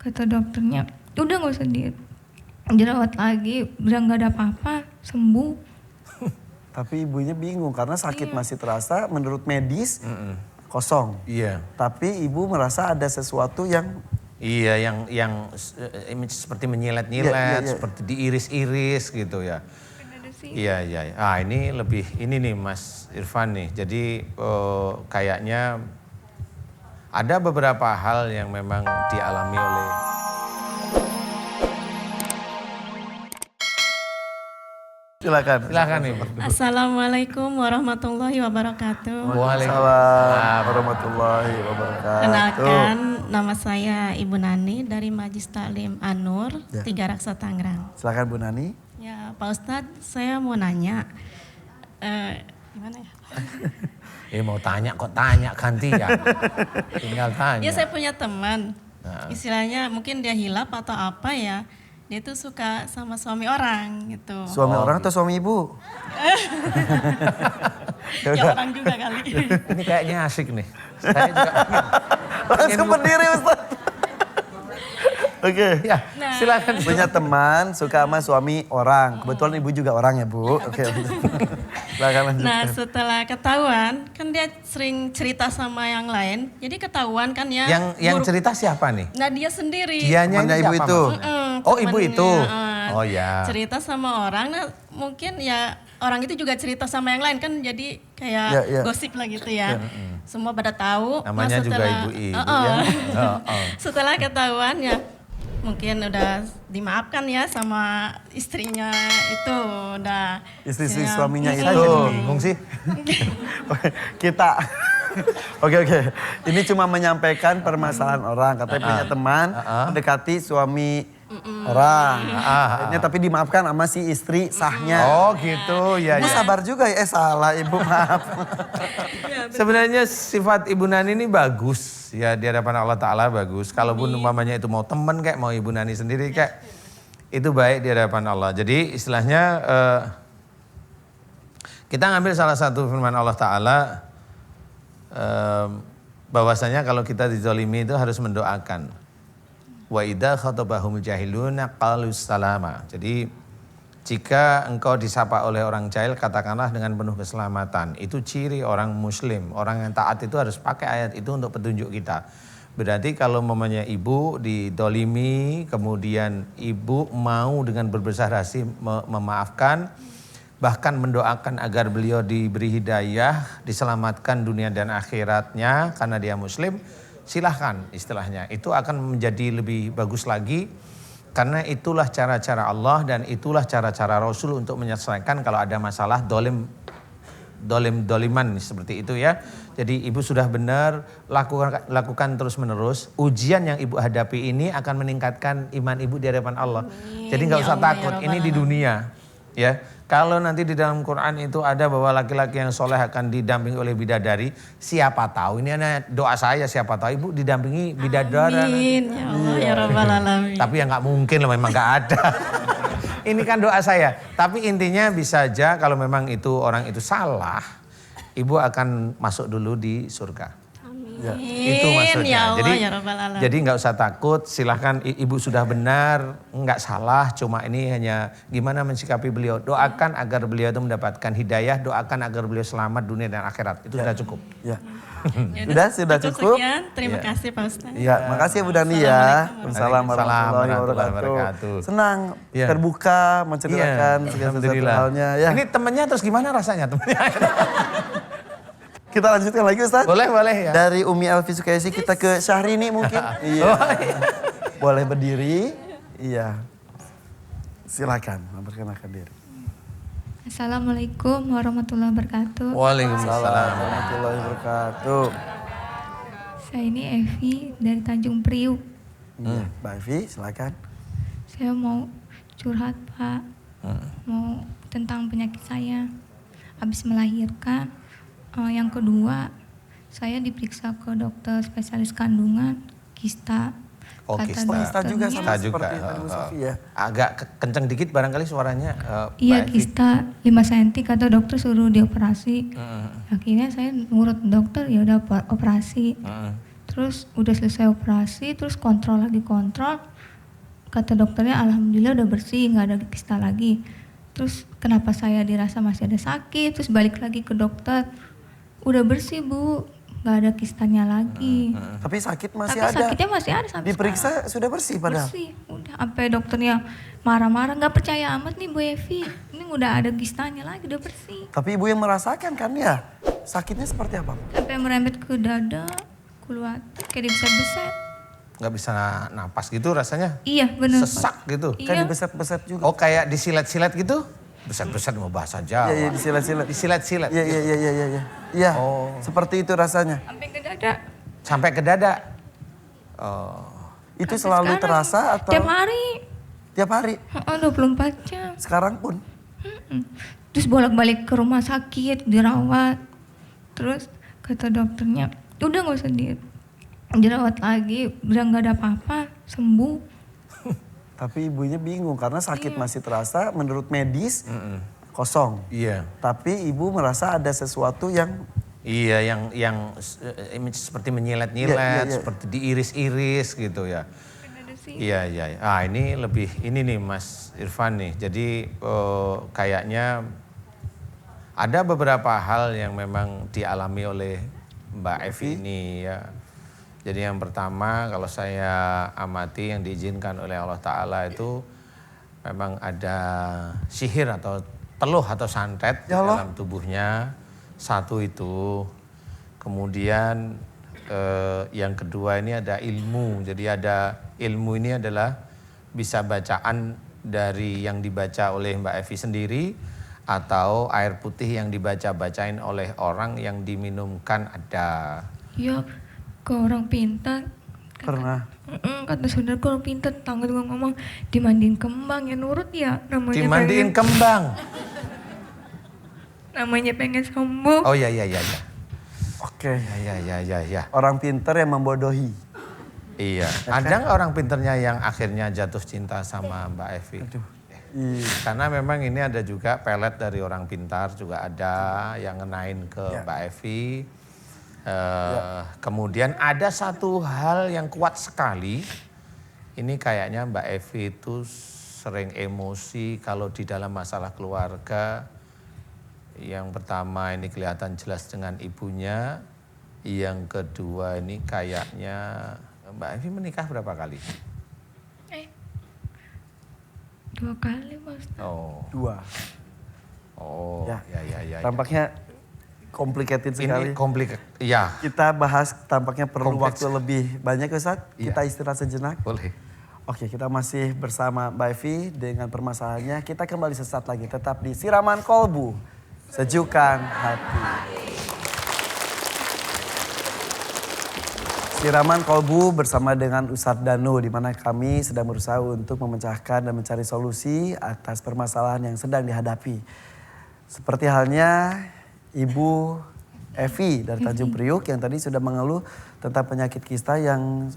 Kata dokternya, udah gak usah dirawat lagi, udah gak ada apa-apa, sembuh. Tapi ibunya bingung karena sakit masih terasa, menurut medis kosong. Iya. Tapi ibu merasa ada sesuatu yang... Iya, yang seperti menyilet-nyilet, seperti diiris-iris gitu ya. Iya. Ah ini nih Mas Irfan nih. Jadi kayaknya ada beberapa hal yang memang dialami oleh. Silakan Ibu. Assalamualaikum warahmatullahi wabarakatuh. Waalaikumsalam warahmatullahi wabarakatuh. Kenalkan, nama saya Ibu Nani dari Majlis Taklim An-Nur, Tiga Raksa Tangerang. Silakan Bu Nani. Ya Pak Ustadz, saya mau nanya, gimana ya? Mau tanya kok tanya ganti ya. Tinggal tanya. Ya saya punya teman, istilahnya mungkin dia hilaf atau apa ya. Dia tuh suka sama suami orang gitu. Suami orang atau suami ibu? Ya orang juga kali. Ini kayaknya asik nih. Saya juga Langsung berdiri Ustaz. Oke. Ya, silakan. Punya teman suka sama suami orang. Kebetulan ibu juga orang ya Bu. Oke. Silakan lanjutkan. Nah setelah ketahuan, kan dia sering cerita sama yang lain. Jadi ketahuan kan ya. Yang cerita siapa nih? Nah dia sendiri. Dianya Temannya ibu siapa, itu. Mas? Oh ibu itu. Oh ya. Cerita sama orang, nah mungkin ya orang itu juga cerita sama yang lain kan jadi kayak gosip lah gitu ya. Semua pada tahu. Namanya juga ibu-ibu ya. Setelah ketahuan ya mungkin udah dimaafkan ya sama istrinya itu udah. Istri suaminya itu. Saya bingung sih. Kita. Oke. Ini cuma menyampaikan permasalahan orang. Katanya punya teman mendekati suami orang. Ini tapi dimaafkan sama si istri sahnya. Oh gitu ya. Ibu sabar juga ya. Salah ibu maaf. Sebenarnya sifat Ibu Nani ini bagus ya di hadapan Allah Ta'ala bagus. Kalaupun umpamanya itu mau teman kayak mau Ibu Nani sendiri kayak itu baik di hadapan Allah. Jadi istilahnya kita ngambil salah satu firman Allah Ta'ala bahwasanya kalau kita dizalimi itu harus mendoakan. Wa idza khatabahumul jahiluna qalu salama. Jadi jika engkau disapa oleh orang jahil katakanlah dengan penuh keselamatan. Itu ciri orang muslim. Orang yang taat itu harus pakai ayat itu untuk petunjuk kita. Berarti kalau mamanya ibu didolimi kemudian ibu mau dengan berbesar hati memaafkan. Bahkan mendoakan agar beliau diberi hidayah, diselamatkan dunia dan akhiratnya karena dia muslim. Silahkan istilahnya. Itu akan menjadi lebih bagus lagi. Karena itulah cara-cara Allah dan itulah cara-cara Rasul untuk menyelesaikan kalau ada masalah doliman seperti itu ya. Jadi ibu sudah benar, lakukan terus menerus. Ujian yang ibu hadapi ini akan meningkatkan iman ibu di hadapan Allah. Jadi gak usah takut, ini di dunia ya. Kalau nanti di dalam Quran itu ada bahwa laki-laki yang soleh akan didampingi oleh bidadari, siapa tahu. Ini hanya doa saya, siapa tahu ibu didampingi bidadari. Amin, ya Allah ya Rabbal Alamin. Tapi ya nggak mungkin loh, memang nggak ada. Ini kan doa saya. Tapi intinya bisa aja kalau memang itu orang itu salah, ibu akan masuk dulu di surga. Ya. Itu maksudnya. Ya Allah, jadi ya Rabbal Alamin. jadi nggak usah takut. Silahkan ibu sudah benar, nggak salah. Cuma ini hanya gimana mensikapi beliau. Doakan agar beliau itu mendapatkan hidayah. Doakan agar beliau selamat dunia dan akhirat. Itu sudah cukup. Ya. Ya Sudah cukup. Sekian. Terima kasih Pak Ustaz. Ya, makasih ya Bu Dani ya. Waalaikumsalam warahmatullahi wabarakatuh. wabarakatuh. Senang Ya. terbuka menceritakan segala sesuatu halnya ya. Ini temennya terus gimana rasanya temennya? Kita lanjutkan lagi Ustaz. Boleh ya. Dari Umi Elvi Sukaisi kita ke Syahrini mungkin. Iya. Boleh berdiri. Iya. Silakan memperkenalkan diri. Assalamualaikum warahmatullahi wabarakatuh. Waalaikumsalam warahmatullahi wabarakatuh. Saya ini Evi dari Tanjung Priuk. Mbak Evi silakan. Saya mau curhat Pak. Mau tentang penyakit saya. Habis melahirkan. Yang kedua, saya diperiksa ke dokter spesialis kandungan, kista. Oh, Kista juga sama seperti Ibu Sofi ya. Agak kenceng dikit barangkali suaranya. Iya, kista 5 cm kata dokter suruh dioperasi. Akhirnya saya nurut dokter ya udah operasi. Terus udah selesai operasi, terus kontrol. Kata dokternya alhamdulillah udah bersih, nggak ada kista lagi. Terus kenapa saya dirasa masih ada sakit, terus balik lagi ke dokter. Udah bersih Bu, nggak ada kistanya lagi. Tapi sakit masih Tapi ada. sakitnya masih ada sampai Diperiksa sekarang. sudah bersih padahal. Bersih, udah. Sampai dokternya marah-marah, nggak percaya amat nih Bu Evi. Ini udah ada kistanya lagi, udah bersih. Tapi ibu yang merasakan kan ya, sakitnya seperti apa? Sampai merembet ke dada, keluar kayak dibeset-beset. Nggak bisa napas gitu rasanya? Iya benar. Sesak gitu? Iya. Kan dibeset-beset juga. Oh kayak disilet-silet gitu? Beset-beset mau bahasa Jawa. Iya, disilet-silet. Disilet-silet? Iya. Iya, Oh. seperti itu rasanya. Sampai ke dada. Sampai ke dada? Oh. Itu Sampai selalu sekarang. terasa atau? Tiap hari. Tiap hari? 24 jam. Sekarang pun? Terus bolak-balik ke rumah sakit, dirawat. Terus kata dokternya, udah gak usah dirawat lagi, udah gak ada apa-apa, sembuh. Tapi ibunya bingung karena sakit masih terasa, menurut medis kosong. Iya. Tapi ibu merasa ada sesuatu yang Iya, yang seperti menyilet-nyilet, Iya. seperti diiris-iris gitu ya. Ada sih. Iya. Ah ini nih Mas Irfan nih. Jadi kayaknya ada beberapa hal yang memang dialami oleh Mbak Evi ini ya. Jadi yang pertama kalau saya amati yang diizinkan oleh Allah Ta'ala itu memang ada sihir atau teluh atau santet di Ya Allah. dalam tubuhnya. Satu itu. Kemudian yang kedua ini ada ilmu. Jadi ada ilmu ini adalah bisa bacaan dari yang dibaca oleh Mbak Evi sendiri atau air putih yang dibaca-bacain oleh orang yang diminumkan ada. Iya, ke orang pintar. pernah. Kata saudara orang pintar, tetangga juga ngomong dimandiin kembang ya nurut ya. Dimandiin kembang. Namanya pengen sembuh. Oh iya. Oke. Ya. Orang pinter yang membodohi. Iya. Ada nggak orang pinternya yang akhirnya jatuh cinta sama Mbak Evi? Iya. Karena memang ini ada juga pelet dari orang pintar juga ada yang ngenain ke Mbak Evi. Kemudian ada satu hal yang kuat sekali. Ini kayaknya Mbak Evi itu sering emosi kalau di dalam masalah keluarga. Yang pertama ini kelihatan jelas dengan ibunya. Yang kedua ini kayaknya Mbak Evi menikah berapa kali? 2 kali Mas. Oh. 2. Ya. Ya. Tampaknya complicated sekali. Ini komplikated. Ya, Kita bahas tampaknya perlu Kompleks. waktu lebih banyak Ustaz. Iya. Kita istirahat sejenak. boleh. Oke, kita masih bersama Mbak Evi dengan permasalahannya. Kita kembali sesaat lagi tetap di Siraman Kolbu. Sejukkan hati. Siraman Kolbu bersama dengan Ustadz Danu, di mana kami sedang berusaha untuk memecahkan dan mencari solusi atas permasalahan yang sedang dihadapi. Seperti halnya Ibu Evi dari Tanjung Priuk yang tadi sudah mengeluh tentang penyakit kista yang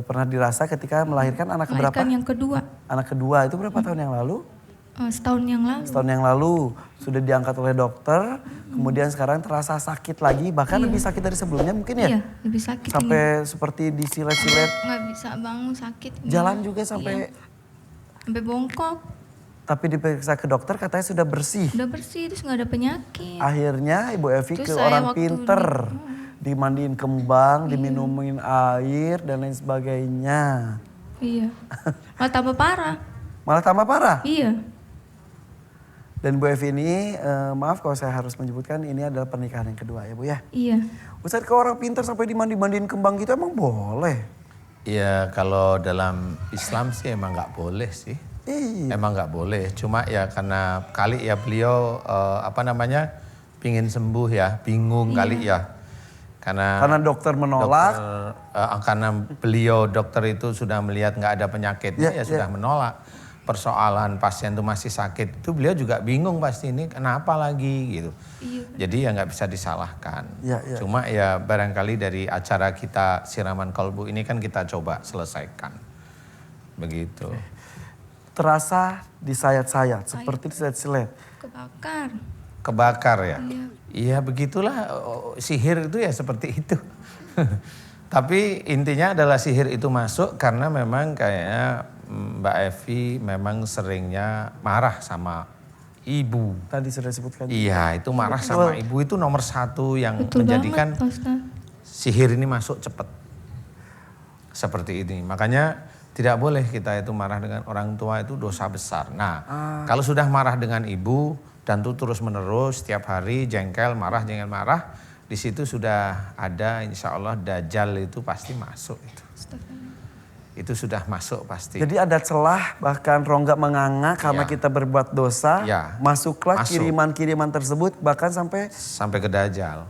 pernah dirasa ketika melahirkan anak keberapa? Melahirkan yang kedua. Anak kedua itu berapa tahun yang lalu? Setahun yang lalu. Setahun yang lalu sudah diangkat oleh dokter, kemudian sekarang terasa sakit lagi, bahkan lebih sakit dari sebelumnya mungkin ya? Iya, lebih sakit. Sampai seperti disilet-silet, Nggak bisa bangun, sakit. jalan juga sampai, Sampai bongkok. tapi diperiksa ke dokter katanya sudah bersih. Udah bersih, terus nggak ada penyakit. Akhirnya Ibu Evi Terus ke saya orang waktu pinter, dimandiin kembang, diminumin air dan lain sebagainya. Iya. Malah tambah parah. Malah tambah parah. Iya. Dan Bu Evi ini, maaf kalau saya harus menyebutkan, ini adalah pernikahan yang kedua ya Bu ya. Iya. Ustadz ke orang pinter sampai dimandiin kembang gitu emang boleh? Ya kalau dalam Islam sih emang nggak boleh sih. Iya. Emang nggak boleh. Cuma ya karena kali ya beliau pingin sembuh ya, bingung kali ya. Karena dokter menolak. Karena beliau dokter itu sudah melihat nggak ada penyakitnya ya sudah menolak. Persoalan pasien itu masih sakit itu beliau juga bingung pasti ini kenapa lagi gitu. Iya. Jadi ya nggak bisa disalahkan. Iya. Cuma ya barangkali dari acara kita Siraman Kolbu ini kan kita coba selesaikan. Begitu. Terasa disayat-sayat, seperti disilet-silet. Kebakar. Kebakar ya? Iya. Iya begitulah sihir itu ya seperti itu. Tapi intinya adalah sihir itu masuk karena memang kayaknya Mbak Evi memang seringnya marah sama ibu. Tadi sudah sebutkan. Iya, itu marah sama ibu itu nomor satu yang Betul menjadikan banget, Pak Ustadz. sihir ini masuk cepat. Seperti ini. Makanya tidak boleh kita itu marah dengan orang tua, itu dosa besar. Nah, kalau sudah marah dengan ibu dan itu terus menerus setiap hari jengkel marah, di situ sudah ada insya Allah Dajjal itu pasti masuk itu. Itu sudah masuk pasti. Jadi ada celah bahkan rongga menganga karena kita berbuat dosa. Ya. Masuklah kiriman-kiriman tersebut bahkan sampai ke Dajjal.